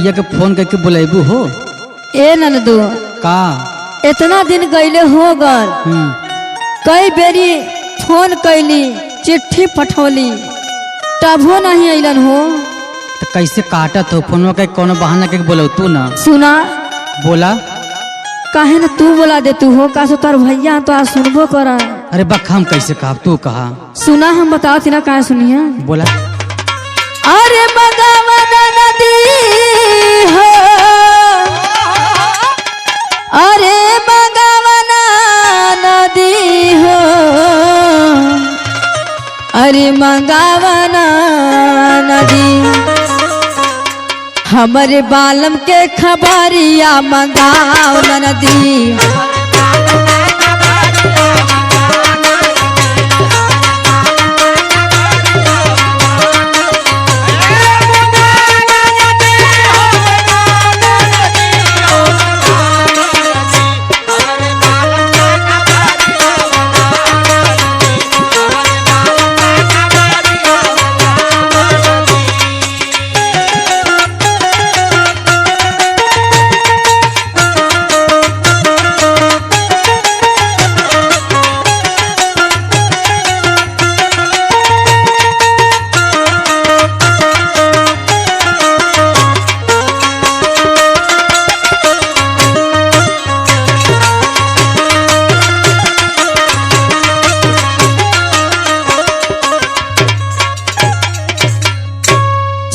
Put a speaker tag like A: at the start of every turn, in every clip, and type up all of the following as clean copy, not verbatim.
A: भैया के फोन करके बुलाबू हो।
B: ए ननदू
A: का
B: इतना दिन गईले हो गल, कई बेरी फोन कैली, चिट्ठी पठौली, तबो नहीं अलन हो।
A: तो कैसे काटत हो फोन के कोनो बहाना के बोलो तू ना।
B: सुना
A: बोला
B: काहे ना तू बोला दे तू हो, का सो तार भैया तो आज सुनबो करा।
A: अरे बक हम कैसे कहा तू कहा।
B: सुना हम बताओ तीना का सुनिया।
A: बोला
B: अरे मगावना नदी हो, अरे मगावना नदी हो, अरे मंगावना नदी, हमारे बालम के खबरिया मंगाओ नदी।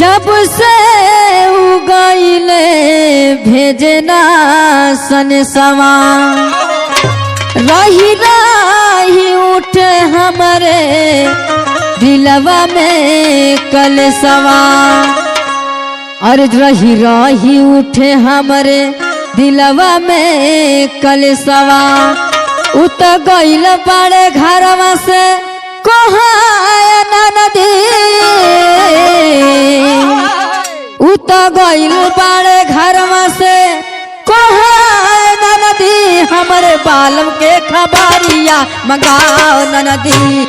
B: जब से उगइले भेजना सन सवा, रही रही उठे हमारे दिलवा में कल सवा, और रही रही उठे हमारे दिलवा में कल सवा। उत गइल बड़े घरवा से कोहाय नदी, उत गइल बड़े घरवा से कोहाय नदी, हमारे बालम के खबरिया मंगाओ नदी।